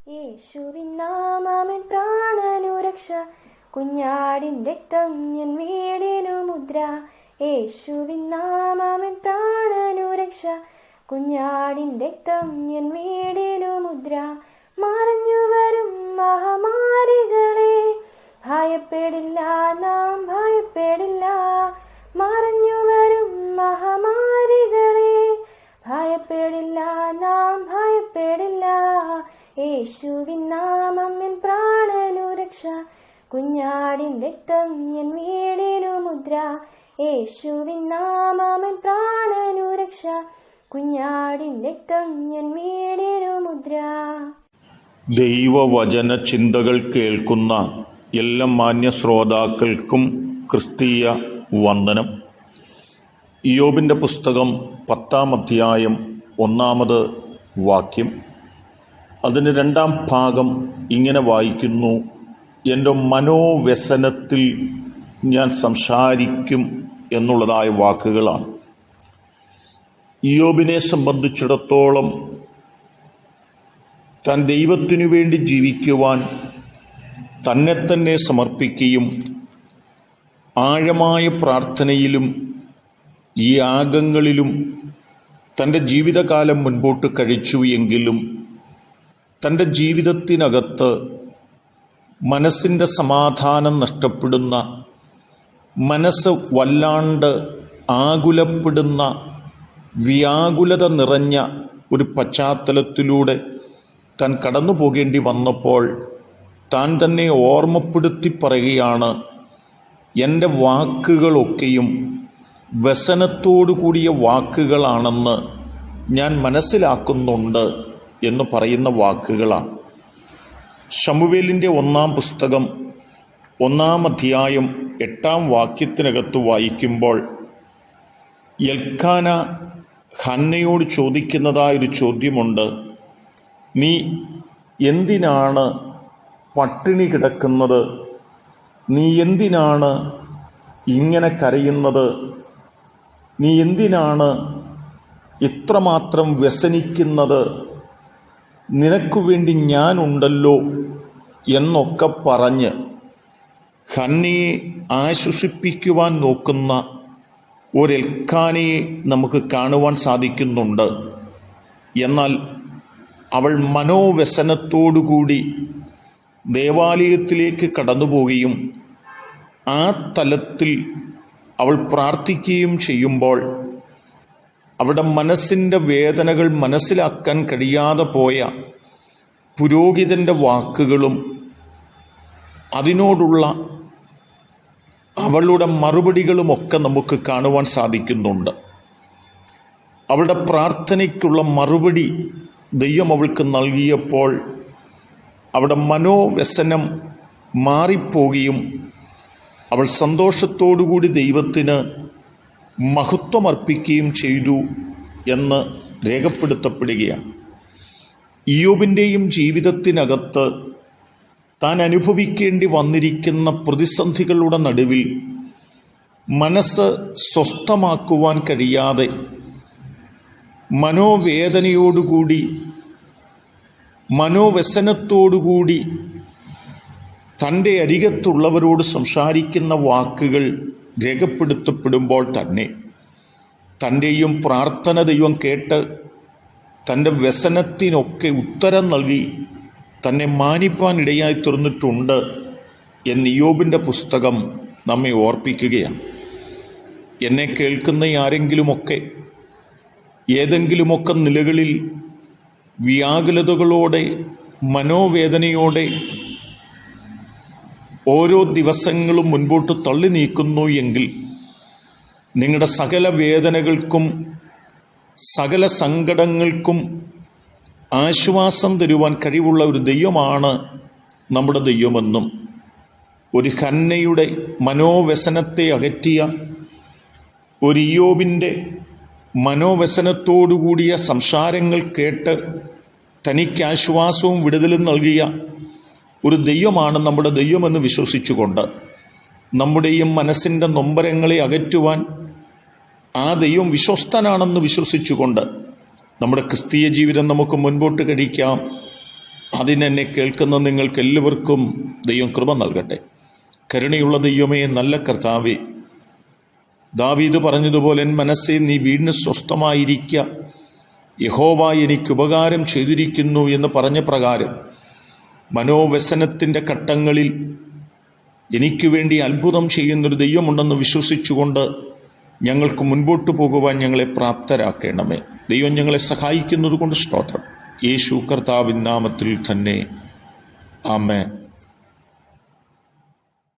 യേശുവിൻ നാമമെൻ പ്രാണനു രക്ഷ, കുഞ്ഞാടിൻ രക്തം എൻ വീടിനു മുദ്ര. യേശുവിൻ നാമമെൻ പ്രാണനു രക്ഷ, കുഞ്ഞാടിൻ രക്തം എൻ വീടിനു മുദ്ര. മറഞ്ഞു വരും മഹാമാരികളെ ഭയപ്പെടില്ല, നാം ഭയപ്പെടില്ല. മറഞ്ഞു വരും മഹാമാരികളെ ഭയപ്പെടില്ല, നാം ഭയപ്പെടില്ല. യേശുവിൻ നാമം എൻ പ്രാണനു രക്ഷ, കുഞ്ഞാടിൻ രക്തം എൻ വീടിനു മുദ്ര. യേശുവിൻ നാമം എൻ പ്രാണനു രക്ഷ, കുഞ്ഞാടിൻ രക്തം എൻ വീടിനു മുദ്ര. ദൈവവചന ചിന്തകൾ കേൾക്കുന്ന എല്ലാ മാന്യ ശ്രോതാക്കൾക്കും ക്രിസ്തീയ വന്ദനം. ഇയ്യോബിൻ്റെ പുസ്തകം 10-ാം അധ്യായം 1-ാമത് വാക്യം, അതിന് 2-ാം ഭാഗം ഇങ്ങനെ വായിക്കുന്നു: എൻ്റെ മനോവ്യസനത്തിൽ ഞാൻ സംസാരിക്കും എന്നുള്ളതായ വാക്കുകളാണ്. ഇയ്യോബിനെ സംബന്ധിച്ചിടത്തോളം താൻ ദൈവത്തിനു വേണ്ടി ജീവിക്കുവാൻ തന്നെ തന്നെ സമർപ്പിക്കുകയും ആഴമായ പ്രാർത്ഥനയിലും യാഗങ്ങളിലും തൻ്റെ ജീവിതകാലം മുൻപോട്ട് കഴിച്ചു എങ്കിലും തൻ്റെ ജീവിതത്തിനകത്ത് മനസ്സിൻ്റെ സമാധാനം നഷ്ടപ്പെടുന്ന, മനസ്സ് വല്ലാണ്ട് ആകുലപ്പെടുന്ന, വ്യാകുലത നിറഞ്ഞ ഒരു പശ്ചാത്തലത്തിലൂടെ താൻ കടന്നു പോകേണ്ടി വന്നപ്പോൾ താൻ തന്നെ ഓർമ്മപ്പെടുത്തി പറയുകയാണ്: എൻ്റെ വാക്കുകളൊക്കെയും വ്യസനത്തോടു കൂടിയ വാക്കുകളാണെന്ന് ഞാൻ മനസ്സിലാക്കുന്നുണ്ട് എന്ന് പറയുന്ന വാക്കുകളാണ്. ശമൂവേലിൻ്റെ 1-ാം പുസ്തകം 1-ാം അധ്യായം 8-ാം വാക്യത്തിനകത്ത് വായിക്കുമ്പോൾ എൽക്കാന ഹന്നയോട് ചോദിക്കുന്നതായൊരു ചോദ്യമുണ്ട്: നീ എന്തിനാണ് പട്ടിണി കിടക്കുന്നത്? നീ എന്തിനാണ് ഇങ്ങനെ കരയുന്നത്? നീ എന്തിനാണ് ഇത്രമാത്രം വ്യസനിക്കുന്നത്? നിനക്കു വേണ്ടി ഞാനുണ്ടല്ലോ എന്നൊക്കെ പറഞ്ഞ് ഹന്നയെ ആശ്വസിപ്പിക്കുവാൻ നോക്കുന്ന ഒരെൽക്കാനയെ നമുക്ക് കാണുവാൻ സാധിക്കുന്നുണ്ട്. എന്നാൽ അവൾ മനോവ്യസനത്തോടുകൂടി ദേവാലയത്തിലേക്ക് കടന്നുപോവുകയും ആ തലത്തിൽ അവൾ പ്രാർത്ഥിക്കുകയും ചെയ്യുമ്പോൾ അവിടെ മനസ്സിൻ്റെ വേദനകൾ മനസ്സിലാക്കാൻ കഴിയാതെ പോയ പുരോഹിതൻ്റെ വാക്കുകളും അതിനോടുള്ള അവളുടെ മറുപടികളുമൊക്കെ നമുക്ക് കാണുവാൻ സാധിക്കുന്നുണ്ട്. അവളുടെ പ്രാർത്ഥനയ്ക്കുള്ള മറുപടി ദൈവം അവൾക്ക് നൽകിയപ്പോൾ അവിടെ മനോവ്യസനം മാറിപ്പോവുകയും അവൾ സന്തോഷത്തോടുകൂടി ദൈവത്തിന് മഹത്വമർപ്പിക്കുകയും ചെയ്തു എന്ന് രേഖപ്പെടുത്തപ്പെടുകയാണ്. ഇയ്യോബിൻ്റെയും ജീവിതത്തിനകത്ത് താൻ അനുഭവിക്കേണ്ടി വന്നിരിക്കുന്ന പ്രതിസന്ധികളുടെ നടുവിൽ മനസ്സ് സ്വസ്ഥമാക്കുവാൻ കഴിയാതെ മനോവേദനയോടുകൂടി, മനോവ്യസനത്തോടുകൂടി തൻ്റെ അരികത്തുള്ളവരോട് സംസാരിക്കുന്ന വാക്കുകൾ രേഖപ്പെടുത്തപ്പെടുമ്പോൾ തന്നെ തൻ്റെയും പ്രാർത്ഥന ദൈവം കേട്ട് തൻ്റെ വ്യസനത്തിനൊക്കെ ഉത്തരം നൽകി തന്നെ മാനിപ്പാൻ ഇടയായി തീർന്നിട്ടുണ്ട് എന്ന് ഇയ്യോബിൻ്റെ പുസ്തകം നമ്മെ ഓർപ്പിക്കുകയാണ്. എന്നെ കേൾക്കുന്ന ആരെങ്കിലുമൊക്കെ ഏതെങ്കിലുമൊക്കെ നിലകളിൽ വ്യാകുലതകളോടെ, മനോവേദനയോടെ ഓരോ ദിവസങ്ങളും മുൻപോട്ട് തള്ളി നീക്കുന്നു എങ്കിൽ നിങ്ങളുടെ സകല വേദനകൾക്കും സകല സങ്കടങ്ങൾക്കും ആശ്വാസം തരുവാൻ കഴിവുള്ള ഒരു ദൈവമാണ് നമ്മുടെ ദൈവമെന്നും, ഒരു ഹന്നയുടെ മനോവ്യസനത്തെ അകറ്റിയ, ഒരു ഇയ്യോബിൻ്റെ മനോവ്യസനത്തോടുകൂടിയ സംസാരങ്ങൾ കേട്ട് തനിക്ക് ആശ്വാസവും വിടുതലും നൽകിയ ഒരു ദൈവമാണ് നമ്മുടെ ദൈവമെന്ന് വിശ്വസിച്ചുകൊണ്ട് നമ്മുടെയും മനസ്സിൻ്റെ നൊമ്പരങ്ങളെ അകറ്റുവാൻ ആ ദൈവം വിശ്വസ്തനാണെന്ന് വിശ്വസിച്ചുകൊണ്ട് നമ്മുടെ ക്രിസ്തീയ ജീവിതം നമുക്ക് മുൻപോട്ട് കഴിക്കാം. അതിനെന്നെ കേൾക്കുന്ന നിങ്ങൾക്ക് എല്ലാവർക്കും ദൈവം കൃപ നൽകട്ടെ. കരുണയുള്ള ദൈവമേ, നല്ല കർത്താവേ, ദാവീദ് പറഞ്ഞതുപോലെ എൻ മനസ്സേ നീ വീടിന് സ്വസ്ഥമായിരിക്കുക, യഹോവ എനിക്ക് ഉപകാരം ചെയ്തിരിക്കുന്നു എന്ന് പറഞ്ഞ പ്രകാരം മനോവ്യസനത്തിൻ്റെ ഘട്ടങ്ങളിൽ എനിക്ക് വേണ്ടി അത്ഭുതം ചെയ്യുന്നൊരു ദൈവമുണ്ടെന്ന് വിശ്വസിച്ചുകൊണ്ട് ഞങ്ങൾക്ക് മുൻപോട്ട് പോകുവാൻ ഞങ്ങളെ പ്രാപ്തരാക്കണമേ. ദൈവം ഞങ്ങളെ സഹായിക്കുന്നത് കൊണ്ട് സ്തോത്രം. യേശു കർത്താവിൻ നാമത്തിൽ തന്നെ ആമേൻ.